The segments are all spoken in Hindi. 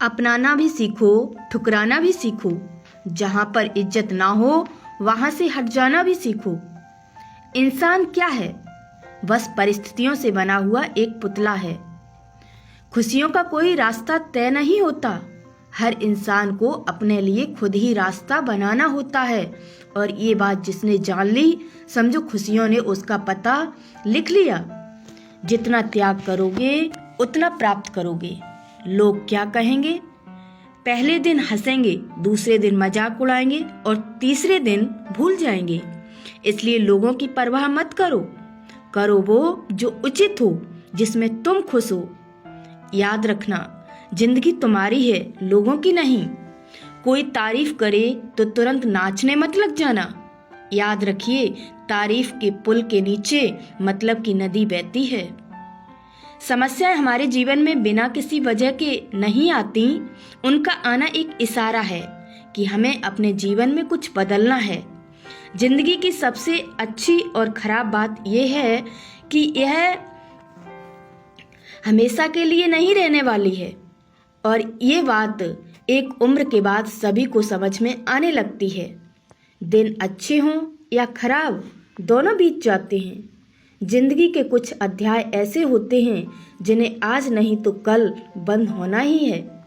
अपनाना भी सीखो, ठुकराना भी सीखो। जहां पर इज्जत ना हो वहां से हट जाना भी सीखो। इंसान क्या है? बस परिस्थितियों से बना हुआ एक पुतला है। खुशियों का कोई रास्ता तय नहीं होता। हर इंसान को अपने लिए खुद ही रास्ता बनाना होता है। और ये बात जिसने जान ली, समझो खुशियों ने उसका पता लिख लिया। जितना त्याग करोगे उतना प्राप्त करोगे। लोग क्या कहेंगे? पहले दिन हंसेंगे, दूसरे दिन मजाक उड़ाएंगे और तीसरे दिन भूल जाएंगे। इसलिए लोगों की परवाह मत करो। करो वो जो उचित हो, जिसमें तुम खुश हो। याद रखना, जिंदगी तुम्हारी है, लोगों की नहीं। कोई तारीफ करे तो तुरंत नाचने मत लग जाना। याद रखिए, तारीफ के पुल के नीचे मतलब की नदी बहती है। समस्याएं हमारे जीवन में बिना किसी वजह के नहीं आती। उनका आना एक इशारा है कि हमें अपने जीवन में कुछ बदलना है। जिंदगी की सबसे अच्छी और खराब बात यह है कि यह हमेशा के लिए नहीं रहने वाली है। और ये बात एक उम्र के बाद सभी को समझ में आने लगती है। दिन अच्छे हों या खराब, दोनों बीत जाते हैं। जिंदगी के कुछ अध्याय ऐसे होते हैं जिन्हें आज नहीं तो कल बंद होना ही है।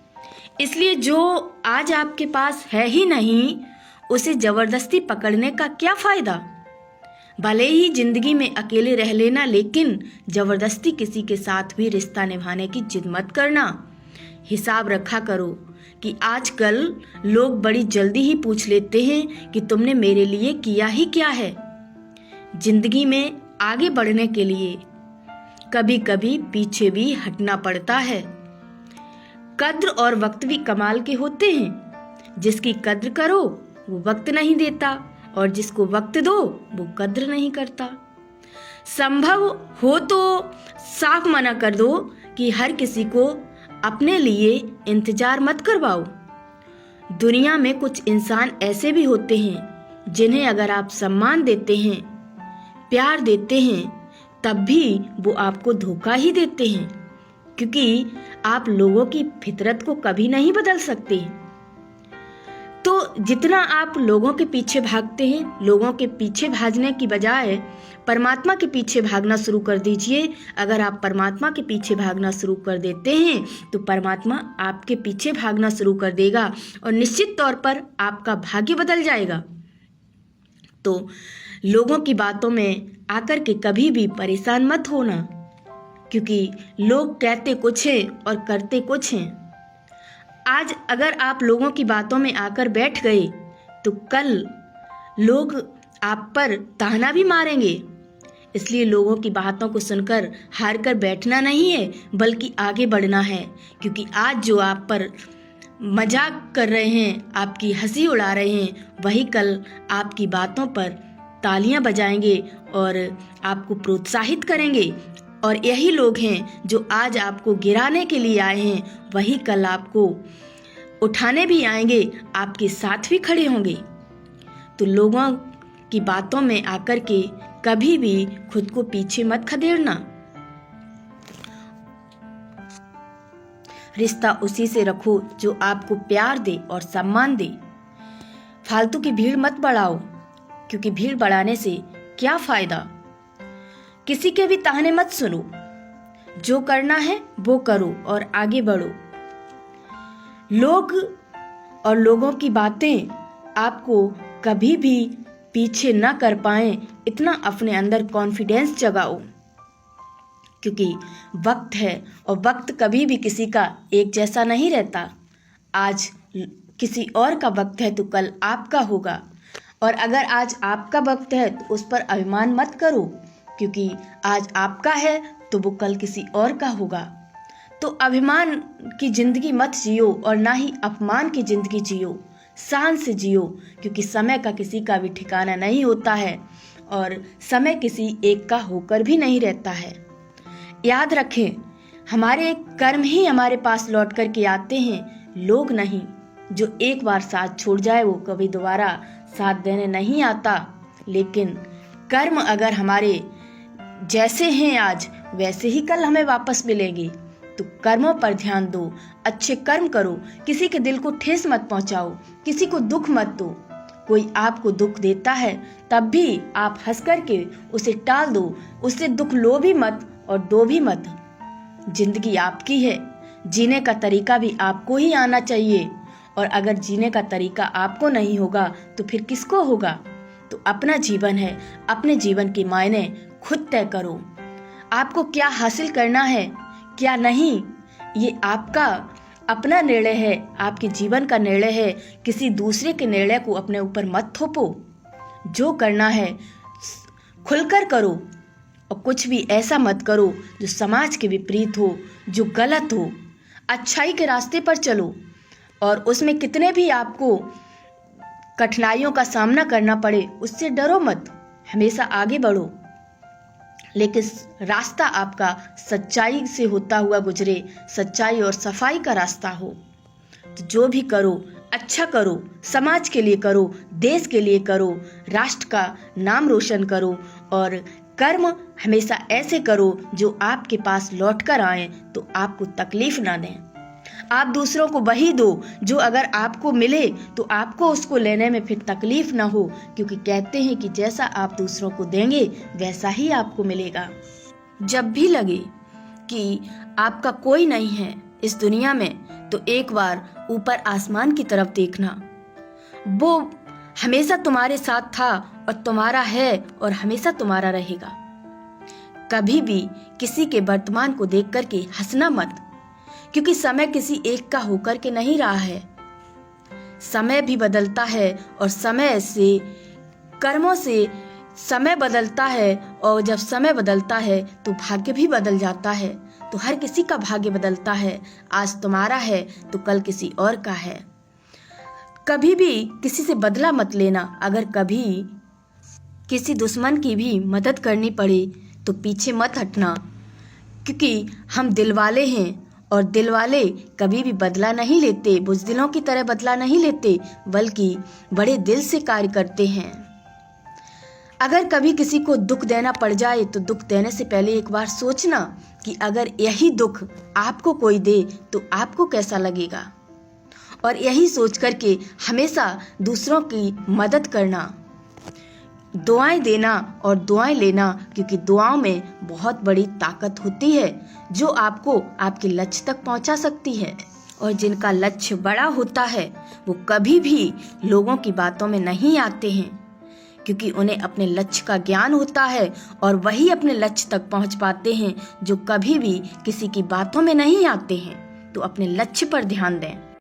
इसलिए जो आज आपके पास है ही नहीं, उसे जबरदस्ती पकड़ने का क्या फायदा। भले ही जिंदगी में अकेले रह लेना, लेकिन जबरदस्ती किसी के साथ भी रिश्ता निभाने की जिद मत करना। हिसाब रखा करो कि आजकल लोग बड़ी जल्दी ही पूछ लेते हैं कि तुमने मेरे लिए किया ही क्या है। जिंदगी में आगे बढ़ने के लिए कभी कभी पीछे भी हटना पड़ता है। कद्र और वक्त भी कमाल के होते हैं। जिसकी कद्र करो वो वक्त नहीं देता, और जिसको वक्त दो वो कद्र नहीं करता। संभव हो तो साफ मना कर दो कि हर किसी को अपने लिए इंतजार मत करवाओ। दुनिया में कुछ इंसान ऐसे भी होते हैं जिन्हें अगर आप सम्मान देते हैं, प्यार देते हैं, तब भी वो आपको धोखा ही देते हैं, क्योंकि आप लोगों की फितरत को कभी नहीं बदल सकते। तो जितना आप लोगों के पीछे भागते हैं, लोगों के पीछे भागने की बजाय परमात्मा के पीछे भागना शुरू कर दीजिए। अगर आप परमात्मा के पीछे भागना शुरू कर देते हैं तो परमात्मा आपके पीछे भागना शुरू कर देगा और निश्चित तौर पर आपका भाग्य बदल जाएगा। तो लोगों की बातों में आकर के कभी भी परेशान मत होना, क्योंकि लोग कहते कुछ हैं और करते कुछ हैं। आज अगर आप लोगों की बातों में आकर बैठ गए तो कल लोग आप पर ताना भी मारेंगे। इसलिए लोगों की बातों को सुनकर हार कर बैठना नहीं है, बल्कि आगे बढ़ना है। क्योंकि आज जो आप पर मजाक कर रहे हैं, आपकी हंसी उड़ा रहे हैं, वही कल आपकी बातों पर तालियां बजाएंगे और आपको प्रोत्साहित करेंगे। और यही लोग हैं जो आज आपको गिराने के लिए आए हैं, वही कल आपको उठाने भी आएंगे, आपके साथ भी खड़े होंगे। तो लोगों की बातों में आकर के कभी भी खुद को पीछे मत खदेड़ना। रिश्ता उसी से रखो जो आपको प्यार दे और सम्मान दे। फालतू की भीड़ मत बढ़ाओ, क्योंकि भीड़ बढ़ाने से क्या फायदा। किसी के भी ताने मत सुनो। जो करना है वो करो और आगे बढ़ो। लोग और लोगों की बातें आपको कभी भी पीछे न कर पाएं, इतना अपने अंदर कॉन्फिडेंस जगाओ। क्योंकि वक्त है और वक्त कभी भी किसी का एक जैसा नहीं रहता। आज किसी और का वक्त है तो कल आपका होगा। और अगर आज आपका वक्त है तो उस पर अभिमान मत करो, क्योंकि आज आपका है तो वो कल किसी और का होगा। तो अभिमान की जिंदगी मत जियो और ना ही अपमान की जिंदगी जियो। शान से जियो, क्योंकि समय का किसी का भी ठिकाना नहीं होता है और समय किसी एक का होकर भी नहीं रहता है। याद रखें, हमारे कर्म ही हमारे पास लौट कर के आते हैं, लोग नहीं। जो एक बार साथ छोड़ जाए वो कभी दोबारा साथ देने नहीं आता। लेकिन कर्म अगर हमारे जैसे हैं आज, वैसे ही कल हमें वापस मिलेंगे। तो कर्मों पर ध्यान दो, अच्छे कर्म करो, किसी के दिल को ठेस मत पहुंचाओ, किसी को दुख मत दो। कोई आपको दुख देता है तब भी आप हंस करके उसे टाल दो, उससे दुख लो भी मत और दो भी मत। जिंदगी आपकी है, जीने का तरीका भी आपको ही आना चाहिए, और अगर जीने का तरीका आपको नहीं होगा तो फिर किसको होगा? तो अपना जीवन है, अपने जीवन के मायने खुद तय करो। आपको क्या हासिल करना है, क्या नहीं, ये आपका अपना निर्णय है, आपके जीवन का निर्णय है। किसी दूसरे के निर्णय को अपने ऊपर मत थोपो। जो करना है खुलकर करो, और कुछ भी ऐसा मत करो जो समाज के विपरीत हो, जो गलत हो। अच्छाई के रास्ते पर चलो, और उसमें कितने भी आपको कठिनाइयों का सामना करना पड़े उससे डरो मत, हमेशा आगे बढ़ो। लेकिन रास्ता आपका सच्चाई से होता हुआ गुजरे, सच्चाई और सफाई का रास्ता हो। तो जो भी करो अच्छा करो, समाज के लिए करो, देश के लिए करो, राष्ट्र का नाम रोशन करो, और कर्म हमेशा ऐसे करो जो आपके पास लौट कर आए तो आपको तकलीफ ना दें। आप दूसरों को वही दो जो अगर आपको मिले तो आपको उसको लेने में फिर तकलीफ ना हो, क्योंकि कहते हैं कि जैसा आप दूसरों को देंगे वैसा ही आपको मिलेगा। जब भी लगे कि आपका कोई नहीं है इस दुनिया में तो एक बार ऊपर आसमान की तरफ देखना। वो हमेशा तुम्हारे साथ था और तुम्हारा है और हमेशा तुम्हारा रहेगा। कभी भी किसी के वर्तमान को देख करके हंसना मत, क्योंकि समय किसी एक का होकर के नहीं रहा है। समय भी बदलता है और समय से कर्मों से समय बदलता है, और जब समय बदलता है तो भाग्य भी बदल जाता है। तो हर किसी का भाग्य बदलता है, आज तुम्हारा है तो कल किसी और का है। कभी भी किसी से बदला मत लेना। अगर कभी किसी दुश्मन की भी मदद करनी पड़े तो पीछे मत हटना, क्योंकि हम दिल वाले हैं, और दिल वाले कभी भी बदला नहीं लेते, बुज़दिलों की तरह बदला नहीं लेते, बल्कि बड़े दिल से कार्य करते हैं। अगर कभी किसी को दुख देना पड़ जाए तो दुख देने से पहले एक बार सोचना कि अगर यही दुख आपको कोई दे तो आपको कैसा लगेगा, और यही सोच करके हमेशा दूसरों की मदद करना, दुआएं देना और दुआएं लेना, क्योंकि दुआओं में बहुत बड़ी ताकत होती है जो आपको आपके लक्ष्य तक पहुंचा सकती है। और जिनका लक्ष्य बड़ा होता है वो कभी भी लोगों की बातों में नहीं आते हैं, क्योंकि उन्हें अपने लक्ष्य का ज्ञान होता है और वही अपने लक्ष्य तक पहुंच पाते हैं जो कभी भी किसी की बातों में नहीं आते हैं। तो अपने लक्ष्य पर ध्यान दें।